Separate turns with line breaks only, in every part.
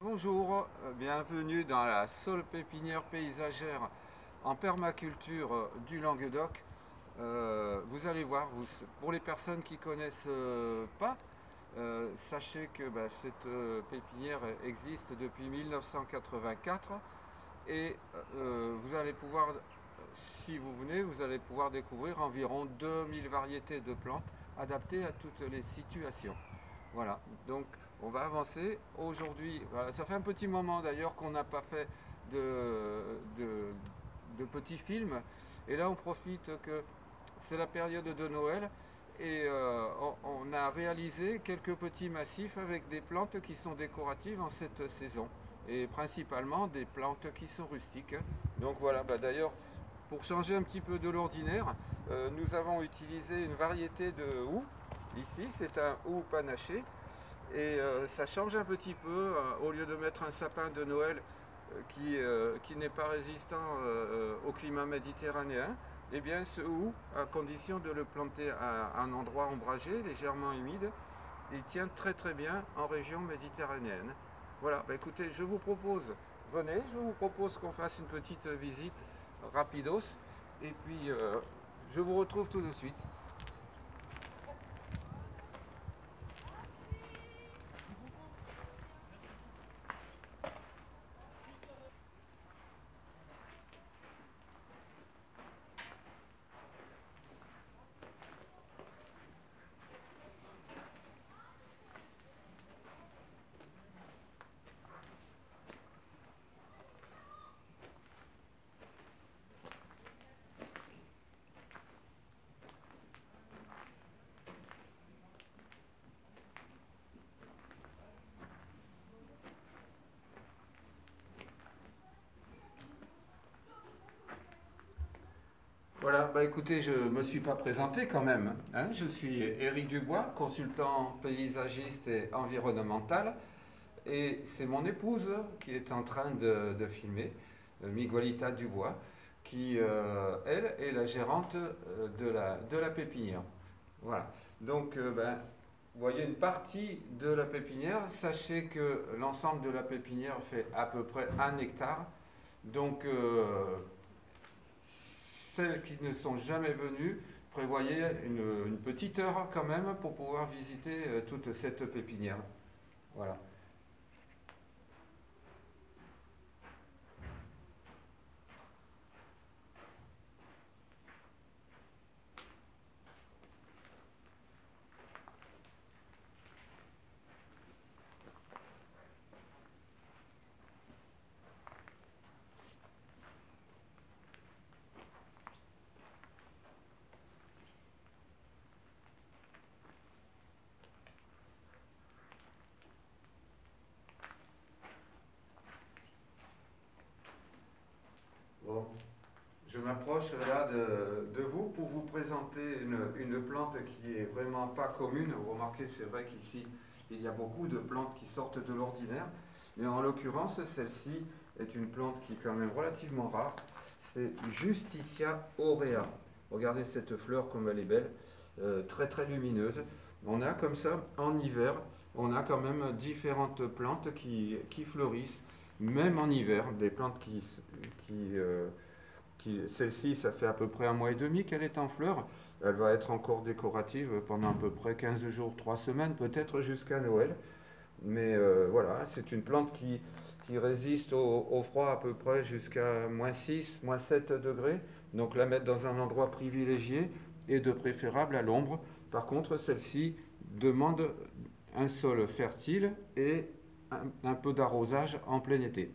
Bonjour, bienvenue dans la seule pépinière paysagère en permaculture du Languedoc. Vous allez voir, pour les personnes qui ne connaissent pas, sachez que cette pépinière existe depuis 1984 et vous allez pouvoir, si vous venez, vous allez pouvoir découvrir environ 2000 variétés de plantes adaptées à toutes les situations. Voilà, donc on va avancer. Aujourd'hui, voilà, ça fait un petit moment d'ailleurs qu'on n'a pas fait de, de, de petits films. Et là, on profite que c'est la période de Noël et on a réalisé quelques petits massifs avec des plantes qui sont décoratives en cette saison et principalement des plantes qui sont rustiques. Donc voilà, d'ailleurs, pour changer un petit peu de l'ordinaire, nous avons utilisé une variété de houx. Ici, c'est un houx panaché et ça change un petit peu. Au lieu de mettre un sapin de Noël qui n'est pas résistant au climat méditerranéen, eh bien ce houx, à condition de le planter à un endroit ombragé, légèrement humide, il tient très très bien en région méditerranéenne. Voilà, écoutez, venez, je vous propose qu'on fasse une petite visite rapidos, et puis je vous retrouve tout de suite. Voilà, écoutez, je ne me suis pas présenté quand même, hein. Je suis Éric Dubois, consultant paysagiste et environnemental, et c'est mon épouse qui est en train de filmer, Miguelita Dubois, qui, elle, est la gérante de la pépinière. Voilà, donc vous voyez une partie de la pépinière. Sachez que l'ensemble de la pépinière fait à peu près 1 hectare. Donc celles qui ne sont jamais venues, prévoyez une petite heure quand même pour pouvoir visiter toute cette pépinière. Voilà. Bon, je m'approche là de vous pour vous présenter une plante qui est vraiment pas commune. Vous remarquez, c'est vrai qu'ici, il y a beaucoup de plantes qui sortent de l'ordinaire. Mais en l'occurrence, celle-ci est une plante qui est quand même relativement rare. C'est Justicia aurea. Regardez cette fleur comme elle est belle, très très lumineuse. On a comme ça, en hiver, on a quand même différentes plantes qui fleurissent, même en hiver, des plantes qui, euh, celle-ci, ça fait à peu près 1 mois et demi qu'elle est en fleurs. Elle va être encore décorative pendant à peu près 15 jours, 3 semaines, peut-être jusqu'à Noël. Mais voilà, c'est une plante qui résiste au froid à peu près jusqu'à -6, -7 degrés. Donc la mettre dans un endroit privilégié et de préférable à l'ombre. Par contre, celle-ci demande un sol fertile et un peu d'arrosage en plein été.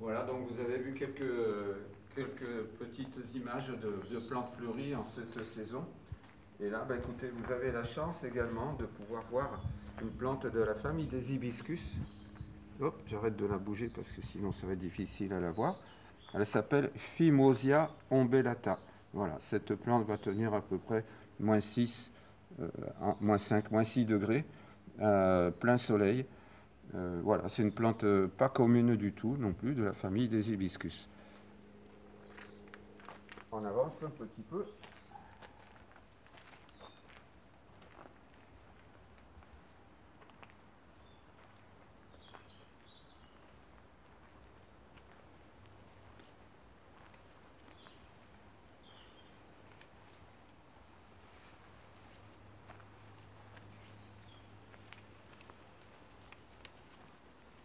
Voilà, donc vous avez vu quelques petites images de plantes fleuries en cette saison. Et là, écoutez, vous avez la chance également de pouvoir voir une plante de la famille des hibiscus. Hop, j'arrête de la bouger parce que sinon ça va être difficile à la voir. Elle s'appelle Phimosia ombellata. Voilà, cette plante va tenir à peu près -6, -5, -6 degrés, plein soleil. Voilà, c'est une plante pas commune du tout non plus, de la famille des hibiscus. On avance un petit peu.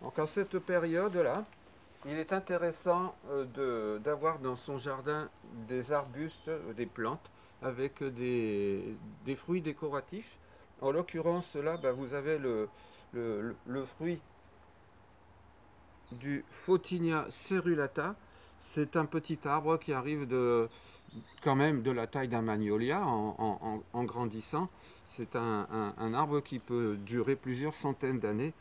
Donc en cette période-là, il est intéressant d'avoir dans son jardin des arbustes, des plantes, avec des fruits décoratifs. En l'occurrence, là, ben, vous avez le fruit du Photinia cerulata. C'est un petit arbre qui arrive quand même de la taille d'un magnolia en grandissant. C'est un arbre qui peut durer plusieurs centaines d'années.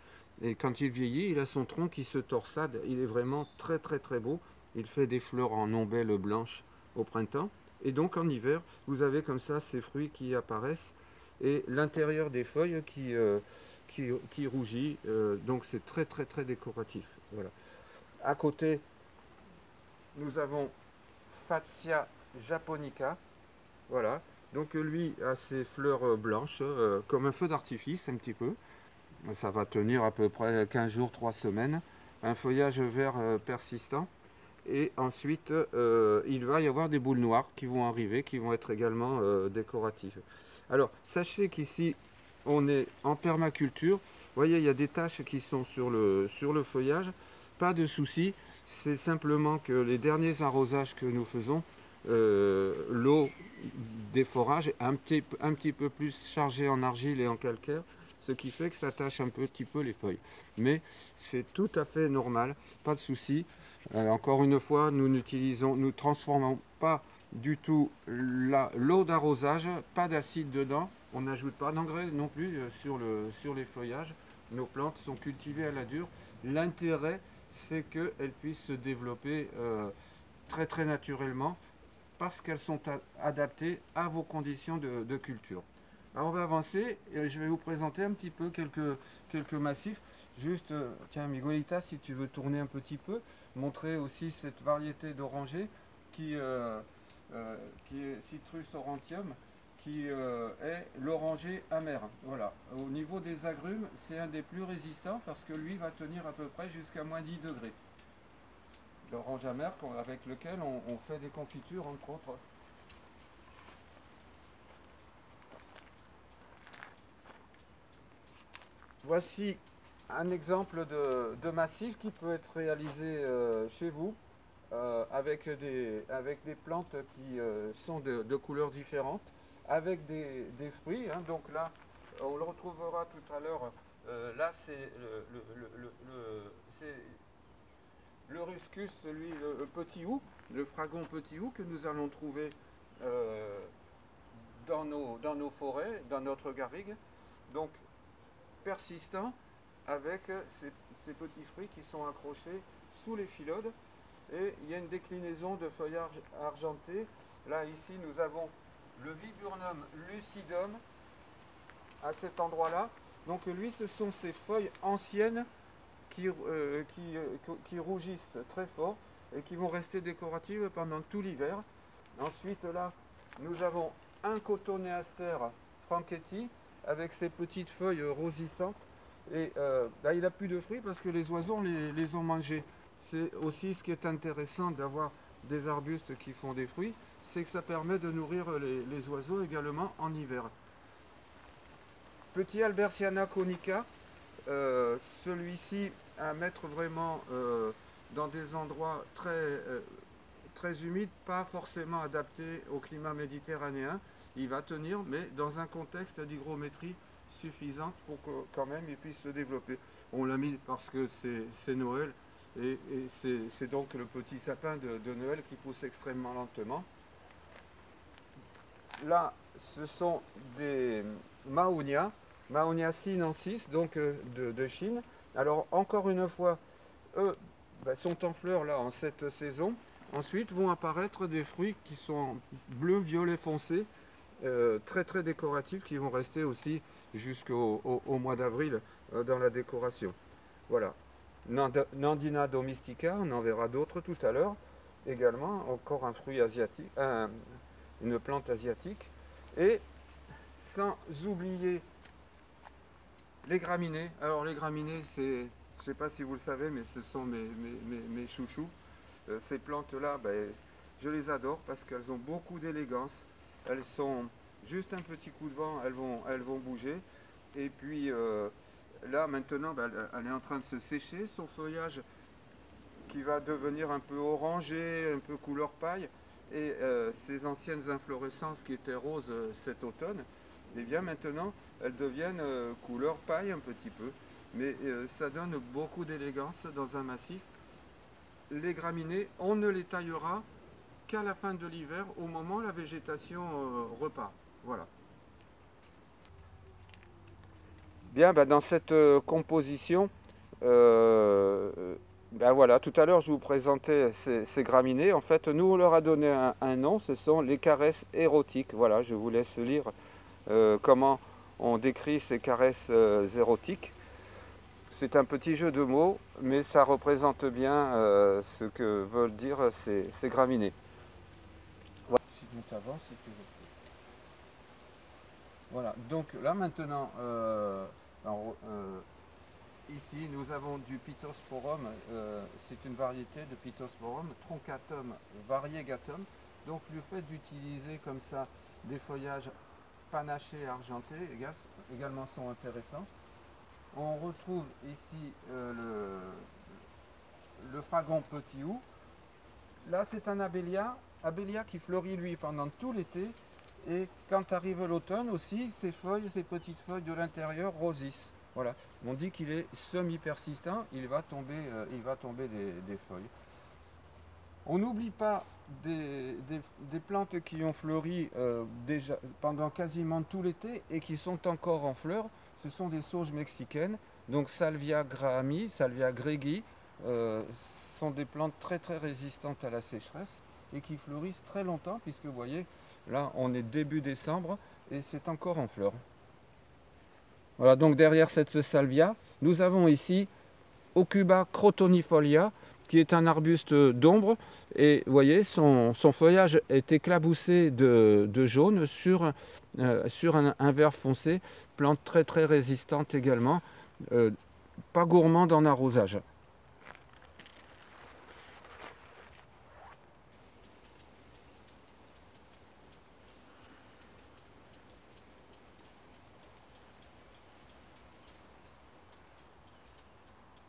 Et quand il vieillit, il a son tronc qui se torsade. Il est vraiment très très très beau. Il fait des fleurs en ombelles blanches au printemps. Et donc en hiver, vous avez comme ça ces fruits qui apparaissent et l'intérieur des feuilles qui rougit. Donc c'est très très très décoratif. Voilà. À côté, nous avons Fatsia japonica. Voilà. Donc lui a ses fleurs blanches, comme un feu d'artifice un petit peu. Ça va tenir à peu près 15 jours, 3 semaines. Un feuillage vert persistant. Et ensuite, il va y avoir des boules noires qui vont arriver, qui vont être également décoratives. Alors, sachez qu'ici, on est en permaculture. Vous voyez, il y a des taches qui sont sur le feuillage. Pas de souci. C'est simplement que les derniers arrosages que nous faisons, l'eau des forages est un petit peu plus chargée en argile et en calcaire, ce qui fait que ça tache un petit peu les feuilles. Mais c'est tout à fait normal, pas de souci. Encore une fois, nous ne transformons pas du tout l'eau d'arrosage, pas d'acide dedans, on n'ajoute pas d'engrais non plus sur les feuillages. Nos plantes sont cultivées à la dure. L'intérêt, c'est qu'elles puissent se développer très très naturellement parce qu'elles sont adaptées à vos conditions de culture. Alors on va avancer et je vais vous présenter un petit peu quelques massifs. Juste, tiens Miguelita, si tu veux tourner un petit peu, montrer aussi cette variété d'oranger qui est Citrus aurantium, qui est l'oranger amer. Voilà. Au niveau des agrumes, c'est un des plus résistants parce que lui va tenir à peu près jusqu'à -10 degrés. L'orange amer avec lequel on fait des confitures entre autres. Voici un exemple de massif qui peut être réalisé chez vous avec des plantes qui sont de couleurs différentes, avec des fruits. Hein. Donc là, on le retrouvera tout à l'heure. Là, c'est le ruscus, celui, le petit hou, le fragon petit hou que nous allons trouver euh, dans nos forêts, dans notre garrigue. Donc, persistant avec ces petits fruits qui sont accrochés sous les phyllodes. Et il y a une déclinaison de feuillage argenté. Là, ici, nous avons le Viburnum lucidum à cet endroit-là. Donc lui, ce sont ces feuilles anciennes qui rougissent très fort et qui vont rester décoratives pendant tout l'hiver. Ensuite, là, nous avons un Cotoneaster franketti avec ses petites feuilles rosissantes. Et là, il n'a plus de fruits parce que les oiseaux les ont mangés. C'est aussi ce qui est intéressant d'avoir des arbustes qui font des fruits, c'est que ça permet de nourrir les oiseaux également en hiver. Petit Albertiana conica, celui-ci à mettre vraiment dans des endroits très humides, pas forcément adaptés au climat méditerranéen. Il va tenir, mais dans un contexte d'hygrométrie suffisante pour que quand même il puisse se développer. On l'a mis parce que c'est Noël et c'est donc le petit sapin de Noël qui pousse extrêmement lentement. Là, ce sont des Mahonia sinensis, donc de Chine, Alors encore une fois, eux sont en fleurs là en cette saison. Ensuite vont apparaître des fruits qui sont bleu, violet foncé, très très décoratifs, qui vont rester aussi jusqu'au mois d'avril dans la décoration. Voilà. Nandina domestica, on en verra d'autres tout à l'heure. Également, encore un fruit asiatique, une plante asiatique. Et sans oublier les graminées. Alors les graminées, c'est, je ne sais pas si vous le savez, mais ce sont mes chouchous. Ces plantes-là, ben, je les adore parce qu'elles ont beaucoup d'élégance. Elles sont juste un petit coup de vent, elles vont bouger. Et puis là maintenant, ben, elle est en train de se sécher. Son feuillage qui va devenir un peu orangé, un peu couleur paille. Et ces anciennes inflorescences qui étaient roses cet automne, et bien maintenant elles deviennent couleur paille un petit peu. Mais ça donne beaucoup d'élégance dans un massif. Les graminées, on ne les taillera qu'à la fin de l'hiver, au moment où la végétation repart. Voilà. Bien, ben, dans cette composition, ben voilà, tout à l'heure je vous présentais ces graminées. En fait, nous on leur a donné un nom, ce sont les caresses érotiques. Voilà, je vous laisse lire comment on décrit ces caresses érotiques. C'est un petit jeu de mots, mais ça représente bien ce que veulent dire ces graminées. Voilà. Si tu avances, si tu veux. Voilà, donc là maintenant, ici nous avons du Pittosporum, c'est une variété de Pittosporum, Truncatum variegatum. Donc le fait d'utiliser comme ça des feuillages panachés argentés également sont intéressants. On retrouve ici le fragon petit hou. Là c'est un abélia qui fleurit lui pendant tout l'été. Et quand arrive l'automne aussi, ces feuilles, ces petites feuilles de l'intérieur rosissent. Voilà. On dit qu'il est semi-persistant, il va tomber des feuilles. On n'oublie pas des plantes qui ont fleuri déjà pendant quasiment tout l'été et qui sont encore en fleurs. Ce sont des sauges mexicaines, donc Salvia grahami, Salvia gregui, sont des plantes très très résistantes à la sécheresse et qui fleurissent très longtemps, puisque vous voyez, là on est début décembre et c'est encore en fleurs. Voilà, donc derrière cette salvia, nous avons ici Aucuba crotonifolia, qui est un arbuste d'ombre. Et vous voyez, son feuillage est éclaboussé de jaune sur un vert foncé. Plante très très résistante également, pas gourmande en arrosage.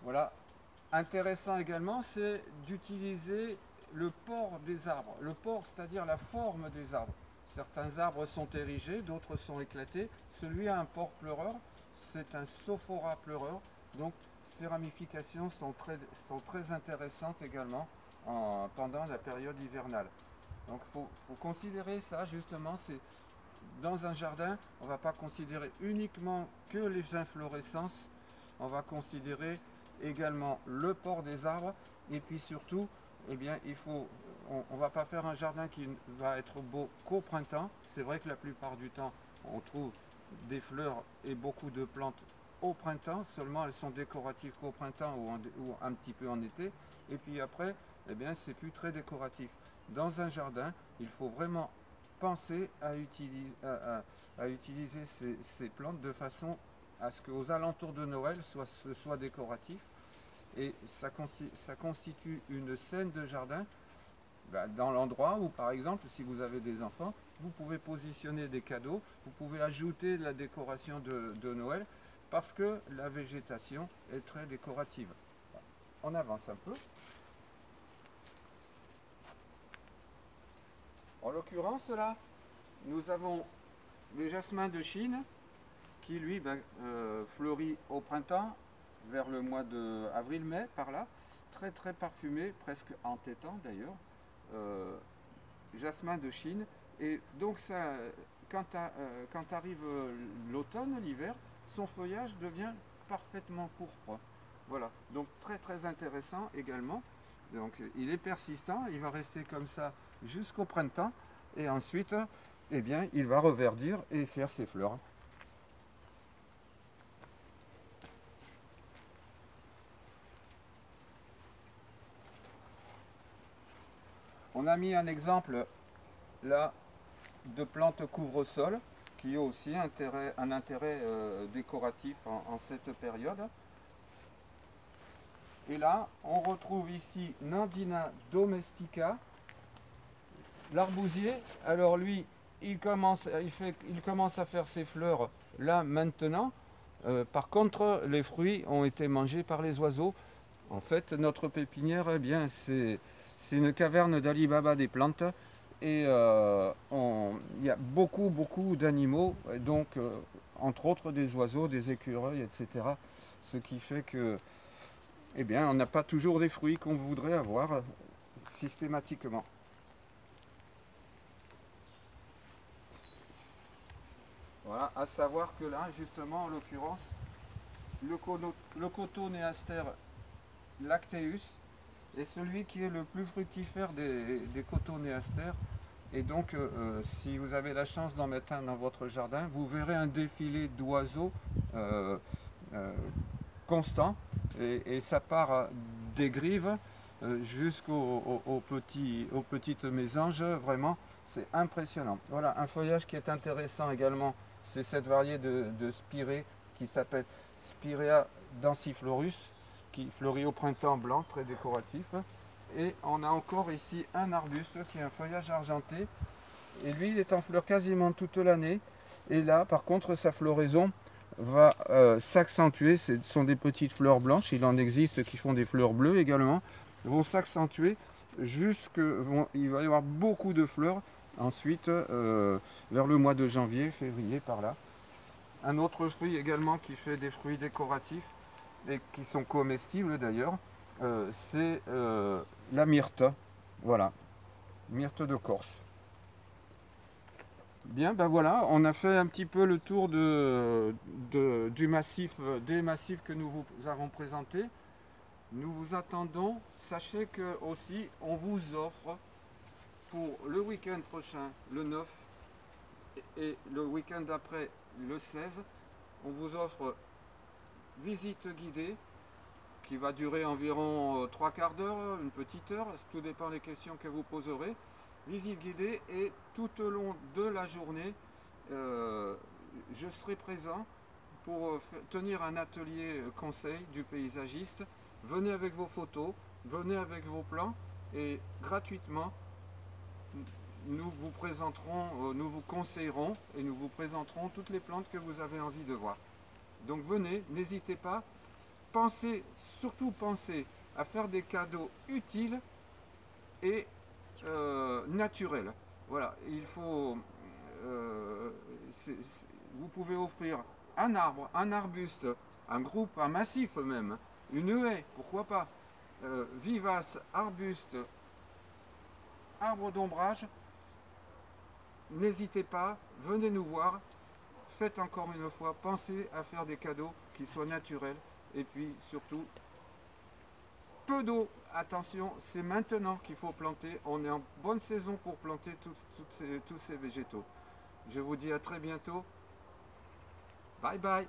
Voilà. Intéressant également, c'est d'utiliser le port des arbres. Le port, c'est-à-dire la forme des arbres. Certains arbres sont érigés, d'autres sont éclatés. Celui a un port pleureur, c'est un sophora pleureur. Donc ces ramifications sont très intéressantes également pendant la période hivernale. Donc il faut considérer ça justement. C'est dans un jardin, on ne va pas considérer uniquement que les inflorescences, on va considérer également le port des arbres et puis surtout, eh bien, on ne va pas faire un jardin qui va être beau qu'au printemps. C'est vrai que la plupart du temps, on trouve des fleurs et beaucoup de plantes au printemps, seulement elles sont décoratives qu'au printemps ou un petit peu en été. Et puis après, eh bien, c'est plus très décoratif. Dans un jardin, il faut vraiment penser à utiliser ces plantes de façon à ce qu'aux alentours de Noël, ce soit décoratif. Et ça constitue une scène de jardin dans l'endroit où, par exemple, si vous avez des enfants, vous pouvez positionner des cadeaux, vous pouvez ajouter de la décoration de Noël, parce que la végétation est très décorative. On avance un peu. En l'occurrence, là, nous avons le jasmin de Chine, qui lui fleurit au printemps, vers le mois d'avril-mai, par là, très très parfumé, presque entêtant d'ailleurs, jasmin de Chine. Et donc ça, quand arrive l'automne, l'hiver, son feuillage devient parfaitement pourpre. Voilà, donc très très intéressant également. Donc il est persistant, il va rester comme ça jusqu'au printemps et ensuite eh bien, il va reverdir et faire ses fleurs. On a mis un exemple là de plantes couvre-sol qui ont aussi un intérêt décoratif en cette période. Et là, on retrouve ici Nandina domestica, l'arbousier. Alors lui, il commence à faire ses fleurs là maintenant. Par contre, les fruits ont été mangés par les oiseaux. En fait, notre pépinière, eh bien, c'est une caverne d'Ali Baba des plantes. Et il y a beaucoup d'animaux, donc entre autres des oiseaux, des écureuils, etc. Ce qui fait que, eh bien, on n'a pas toujours des fruits qu'on voudrait avoir systématiquement. Voilà, à savoir que là, justement, en l'occurrence, le Cotonéaster lacteus est celui qui est le plus fructifère des cotonéasters. Et donc, si vous avez la chance d'en mettre un dans votre jardin, vous verrez un défilé d'oiseaux constant. Et ça part des grives jusqu'aux petites mésanges. Vraiment, c'est impressionnant. Voilà, un feuillage qui est intéressant également, c'est cette variété de spirée qui s'appelle Spirea densiflorus, qui fleurit au printemps, blanc, très décoratif. Et on a encore ici un arbuste qui a un feuillage argenté. Et lui, il est en fleurs quasiment toute l'année. Et là, par contre, sa floraison va s'accentuer. Ce sont des petites fleurs blanches. Il en existe qui font des fleurs bleues également. Vont s'accentuer il va y avoir beaucoup de fleurs. Ensuite, vers le mois de janvier, février, par là. Un autre fruit également qui fait des fruits décoratifs et qui sont comestibles d'ailleurs, c'est la myrte. Voilà, myrte de Corse. Bien, ben voilà, on a fait un petit peu le tour des massifs que nous vous avons présentés. Nous vous attendons. Sachez que aussi, on vous offre pour le week-end prochain, le 9, et le week-end d'après, le 16, on vous offre visite guidée qui va durer environ 3/4 d'heure, une petite heure, tout dépend des questions que vous poserez. Visite guidée et tout au long de la journée, je serai présent pour tenir un atelier conseil du paysagiste. Venez avec vos photos, venez avec vos plans et gratuitement, nous vous présenterons, nous vous conseillerons et nous vous présenterons toutes les plantes que vous avez envie de voir. Donc venez, n'hésitez pas. Surtout pensez à faire des cadeaux utiles et naturels. Voilà, il faut, vous pouvez offrir un arbre, un arbuste, un groupe, un massif même, une haie, pourquoi pas, vivace, arbuste, arbre d'ombrage. N'hésitez pas, venez nous voir. Faites encore une fois, pensez à faire des cadeaux qui soient naturels. Et puis surtout, peu d'eau. Attention, c'est maintenant qu'il faut planter. On est en bonne saison pour planter tous ces végétaux. Je vous dis à très bientôt. Bye bye.